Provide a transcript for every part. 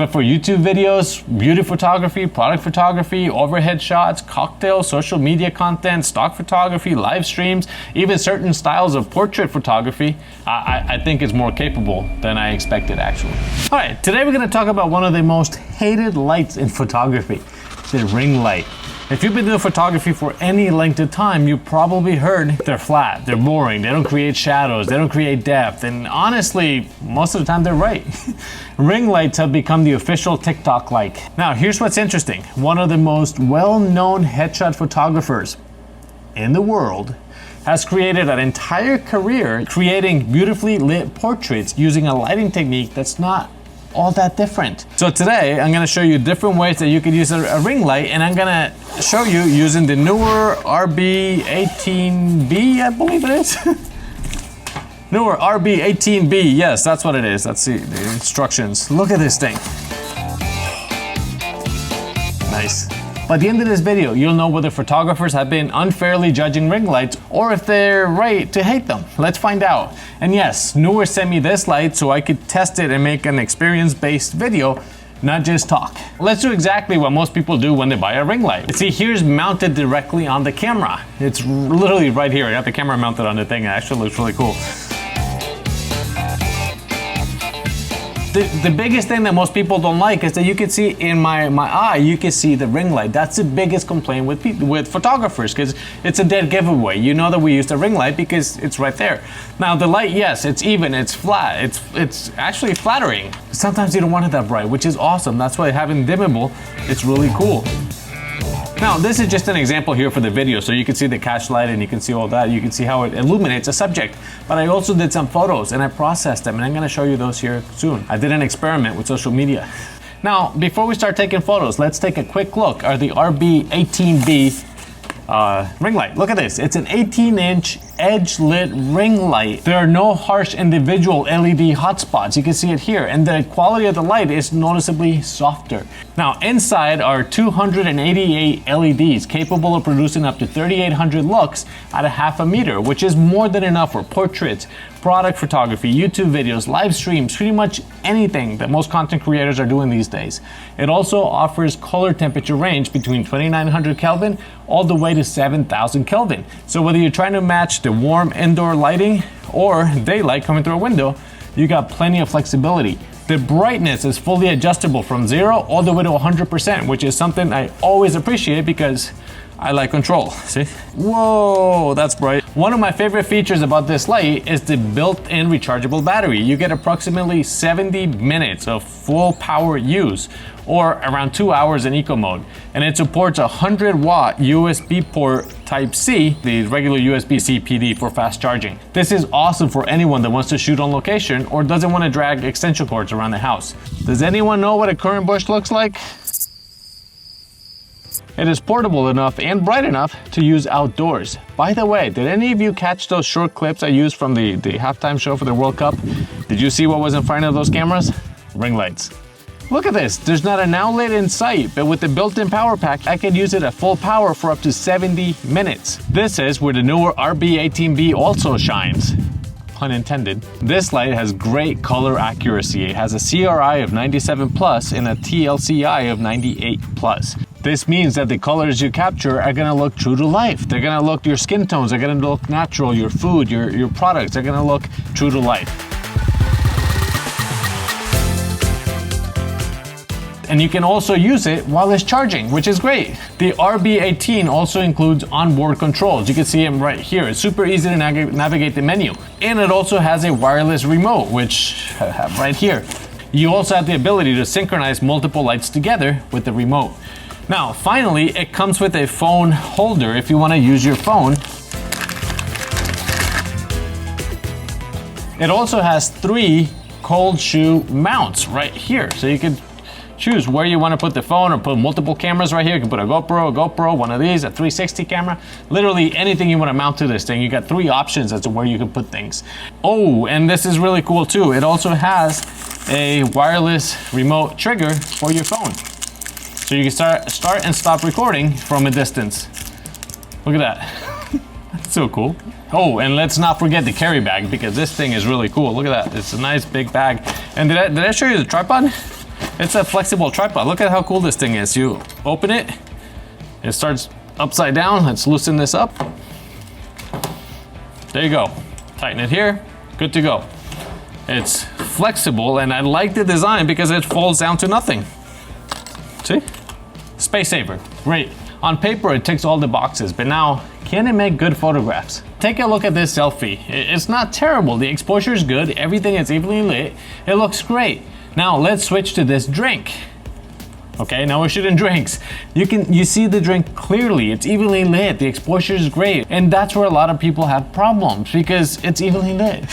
But for YouTube videos, beauty photography, product photography, overhead shots, cocktails, social media content, stock photography, live streams, even certain styles of portrait photography, I think it's more capable than I expected actually. All right, today we're gonna talk about one of the most hated lights in photography, the ring light. If you've been doing photography for any length of time, you probably heard they're flat, they're boring, they don't create shadows, they don't create depth, and honestly, most of the time they're right. Ring lights have become the official TikTok light. Now, here's what's interesting. One of the most well-known headshot photographers in the world has created an entire career creating beautifully lit portraits using a lighting technique that's not all that different. So today I'm going to show you different ways that you could use a ring light, and I'm going to show you using the Neewer RB18B, I believe it is. Neewer RB18B, yes, that's what it is. Let's see the instructions. Look at this thing. Nice. By the end of this video, you'll know whether photographers have been unfairly judging ring lights or if they're right to hate them. Let's find out. And yes, Neewer sent me this light so I could test it and make an experience-based video, not just talk. Let's do exactly what most people do when they buy a ring light. See, here's mounted directly on the camera. It's literally right here. I got the camera mounted on the thing. It actually looks really cool. The biggest thing that most people don't like is that you can see in my eye, you can see the ring light. That's the biggest complaint with photographers, because it's a dead giveaway. You know that we used a ring light because it's right there. Now the light, yes, it's even, it's flat, it's actually flattering. Sometimes you don't want it that bright, which is awesome. That's why having dimmable, it's really cool. Now, this is just an example here for the video, so you can see the catch light and you can see all that. You can see how it illuminates a subject. But I also did some photos and I processed them, and I'm gonna show you those here soon. I did an experiment with social media. Now, before we start taking photos, let's take a quick look at the RB18B ring light. Look at this, it's an 18-inch edge-lit ring light. There are no harsh individual LED hotspots. You can see it here, and the quality of the light is noticeably softer. Now, inside are 288 LEDs capable of producing up to 3,800 looks at a half a meter, which is more than enough for portraits, product photography, YouTube videos, live streams, pretty much anything that most content creators are doing these days. It also offers color temperature range between 2,900 Kelvin all the way to 7,000 Kelvin. So whether you're trying to match the warm indoor lighting or daylight coming through a window, you got plenty of flexibility. The brightness is fully adjustable from 0 all the way to 100%, which is something I always appreciate because I like control. See? Whoa, that's bright. One of my favorite features about this light is the built-in rechargeable battery. You get approximately 70 minutes of full power use, or around 2 hours in eco mode. And it supports a 100-watt USB port Type-C, the regular USB-C PD for fast charging. This is awesome for anyone that wants to shoot on location or doesn't want to drag extension cords around the house. Does anyone know what a current bush looks like? It is portable enough and bright enough to use outdoors. By the way, did any of you catch those short clips I used from the halftime show for the World Cup? Did you see what was in front of those cameras? Ring lights. Look at this, there's not an outlet in sight, but with the built-in power pack, I can use it at full power for up to 70 minutes. This is where the Neewer RB18B also shines. Pun intended. This light has great color accuracy. It has a CRI of 97+ and a TLCI of 98+. This means that the colors you capture are gonna look true to life. They're gonna look, your skin tones are gonna look natural, your food, your products are gonna look true to life. And you can also use it while it's charging, which is great. The RB18 also includes onboard controls. You can see them right here. It's super easy to navigate the menu. And it also has a wireless remote, which I have right here. You also have the ability to synchronize multiple lights together with the remote. Now, finally, it comes with a phone holder if you want to use your phone. It also has 3 cold shoe mounts right here. So you can choose where you want to put the phone or put multiple cameras right here. You can put a GoPro, one of these, a 360 camera, literally anything you want to mount to this thing. You got 3 options as to where you can put things. Oh, and this is really cool too. It also has a wireless remote trigger for your phone. So you can start and stop recording from a distance. Look at that. That's so cool. Oh, and let's not forget the carry bag, because this thing is really cool. Look at that. It's a nice big bag. And did I show you the tripod? It's a flexible tripod. Look at how cool this thing is. You open it, it starts upside down. Let's loosen this up. There you go. Tighten it here, good to go. It's flexible, and I like the design because it folds down to nothing. See? Space saver, great. On paper, it ticks all the boxes, but now, can it make good photographs? Take a look at this selfie. It's not terrible. The exposure is good. Everything is evenly lit. It looks great. Now let's switch to this drink. Okay, now we're shooting drinks. You see the drink clearly. It's evenly lit. The exposure is great. And that's where a lot of people have problems, because it's evenly lit.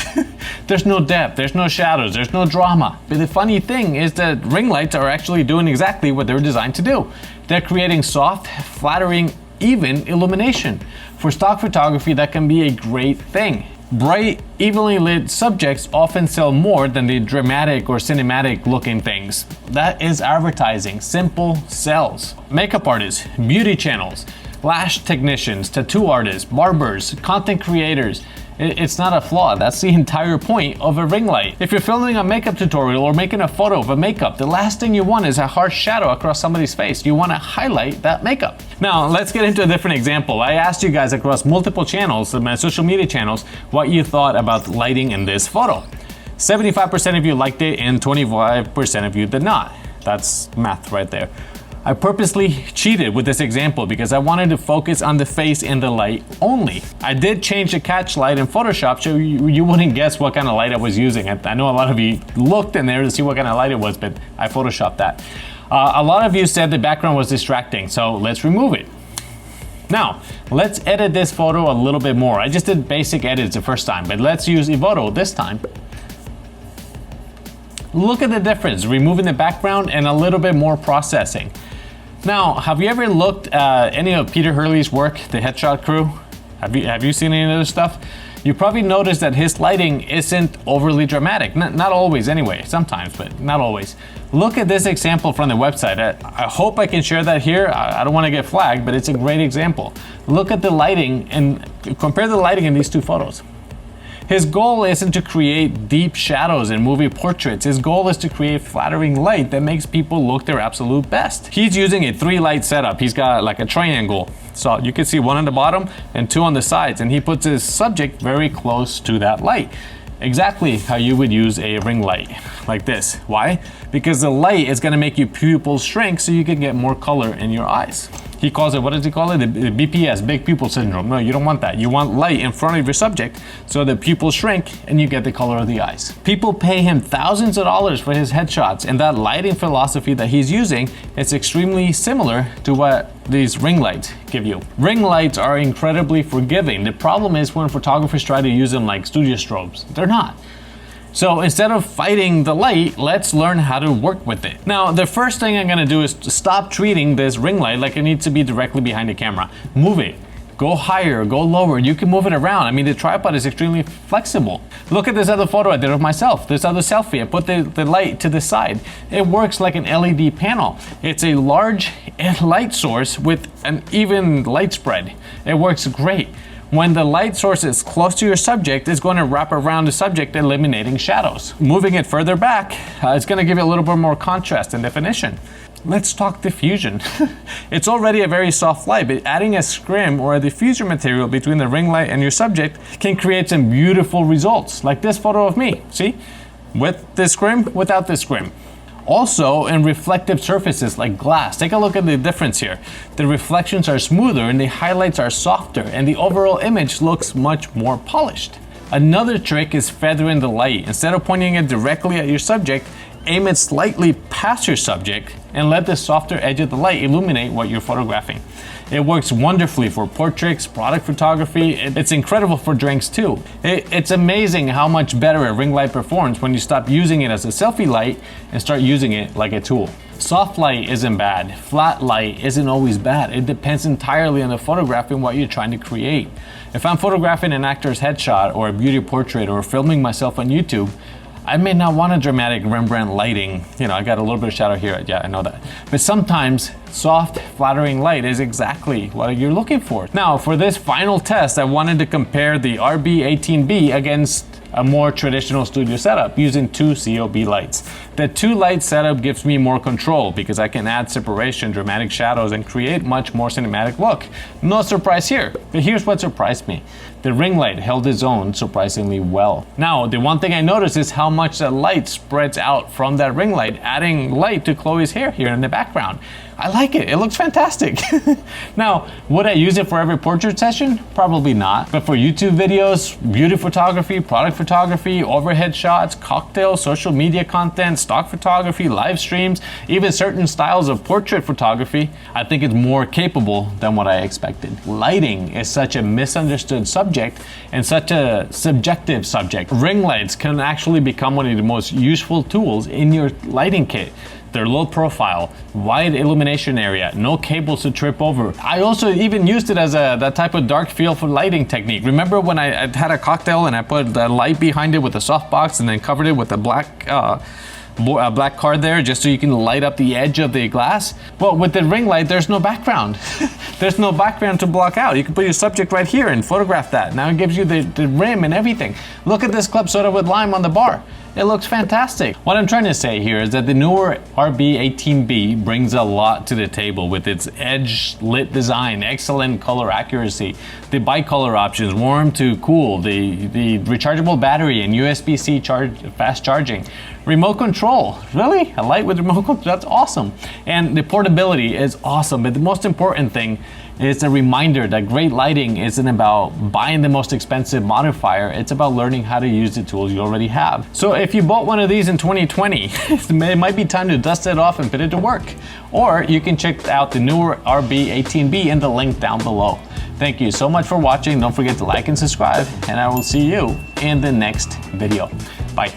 There's no depth, there's no shadows, there's no drama. But the funny thing is that ring lights are actually doing exactly what they're designed to do. They're creating soft, flattering, even illumination. For stock photography, that can be a great thing. Bright, evenly lit subjects often sell more than the dramatic or cinematic looking things. That is advertising. Simple sells. Makeup artists, beauty channels, lash technicians, tattoo artists, barbers, content creators. It's not a flaw. That's the entire point of a ring light. If you're filming a makeup tutorial or making a photo of a makeup, the last thing you want is a harsh shadow across somebody's face. You want to highlight that makeup. Now, let's get into a different example. I asked you guys across multiple channels, my social media channels, what you thought about lighting in this photo. 75% of you liked it and 25% of you did not. That's math right there. I purposely cheated with this example because I wanted to focus on the face and the light only. I did change the catch light in Photoshop so you wouldn't guess what kind of light I was using. I know a lot of you looked in there to see what kind of light it was, but I Photoshopped that. A lot of you said the background was distracting, so let's remove it. Now, let's edit this photo a little bit more. I just did basic edits the first time, but let's use Evoto this time. Look at the difference, removing the background and a little bit more processing. Now, have you ever looked at any of Peter Hurley's work, the Headshot Crew? Have you seen any of this stuff? You probably noticed that his lighting isn't overly dramatic. Not always anyway, sometimes, but not always. Look at this example from the website. I hope I can share that here. I don't want to get flagged, but it's a great example. Look at the lighting and compare the lighting in these two photos. His goal isn't to create deep shadows in movie portraits. His goal is to create flattering light that makes people look their absolute best. He's using a 3-light setup. He's got like a triangle. So you can see one on the bottom and 2 on the sides, and he puts his subject very close to that light. Exactly how you would use a ring light, like this. Why? Because the light is gonna make your pupils shrink so you can get more color in your eyes. He calls it, what does he call it? The BPS, big pupil syndrome. No, you don't want that. You want light in front of your subject so the pupils shrink and you get the color of the eyes. People pay him thousands of dollars for his headshots, and that lighting philosophy that he's using is extremely similar to what these ring lights give you. Ring lights are incredibly forgiving. The problem is when photographers try to use them like studio strobes. They're not. So instead of fighting the light, let's learn how to work with it. Now, the first thing I'm gonna do is to stop treating this ring light like it needs to be directly behind the camera. Move it. Go higher, go lower. You can move it around. I mean, the tripod is extremely flexible. Look at this other photo I did of myself. This other selfie. I put the light to the side. It works like an LED panel. It's a large light source with an even light spread. It works great. When the light source is close to your subject, it's going to wrap around the subject, eliminating shadows. Moving it further back, it's going to give it a little bit more contrast and definition. Let's talk diffusion. It's already a very soft light, but adding a scrim or a diffuser material between the ring light and your subject can create some beautiful results, like this photo of me. See? With this scrim, without this scrim. Also, in reflective surfaces like glass, take a look at the difference here. The reflections are smoother and the highlights are softer, and the overall image looks much more polished. Another trick is feathering the light. Instead of pointing it directly at your subject, aim it slightly past your subject and let the softer edge of the light illuminate what you're photographing. It works wonderfully for portraits, product photography. It's incredible for drinks too. It's amazing how much better a ring light performs when you stop using it as a selfie light and start using it like a tool. Soft light isn't bad. Flat light isn't always bad. It depends entirely on the photograph and what you're trying to create. If I'm photographing an actor's headshot or a beauty portrait or filming myself on YouTube, I may not want a dramatic Rembrandt lighting. You know, I got a little bit of shadow here, yeah, I know that. But sometimes soft, flattering light is exactly what you're looking for. Now, for this final test, I wanted to compare the RB18B against a more traditional studio setup using 2 COB lights. The 2-light setup gives me more control because I can add separation, dramatic shadows, and create much more cinematic look. No surprise here, but here's what surprised me. The ring light held its own surprisingly well. Now, the one thing I noticed is how much the light spreads out from that ring light, adding light to Chloe's hair here in the background. I like it, it looks fantastic. Now, would I use it for every portrait session? Probably not. But for YouTube videos, beauty photography, product photography, overhead shots, cocktails, social media content, stock photography, live streams, even certain styles of portrait photography, I think it's more capable than what I expected. Lighting is such a misunderstood subject and such a subjective subject. Ring lights can actually become one of the most useful tools in your lighting kit. They're low profile, wide illumination area, no cables to trip over. I also even used it as that type of dark field for lighting technique. Remember when I had a cocktail and I put the light behind it with a softbox and then covered it with a black card there just so you can light up the edge of the glass? Well, with the ring light, there's no background. There's no background to block out. You can put your subject right here and photograph that. Now it gives you the rim and everything. Look at this club soda with lime on the bar. It looks fantastic. What I'm trying to say here is that the Neewer RB18B brings a lot to the table with its edge lit design, excellent color accuracy, the bicolor options, warm to cool, the rechargeable battery and USB-C fast charging. Remote control, really? A light with remote control, that's awesome. And the portability is awesome, but the most important thing is a reminder that great lighting isn't about buying the most expensive modifier, it's about learning how to use the tools you already have. So if you bought one of these in 2020, it might be time to dust it off and put it to work. Or you can check out the Neewer RB18B in the link down below. Thank you so much for watching. Don't forget to like and subscribe, and I will see you in the next video. Bye.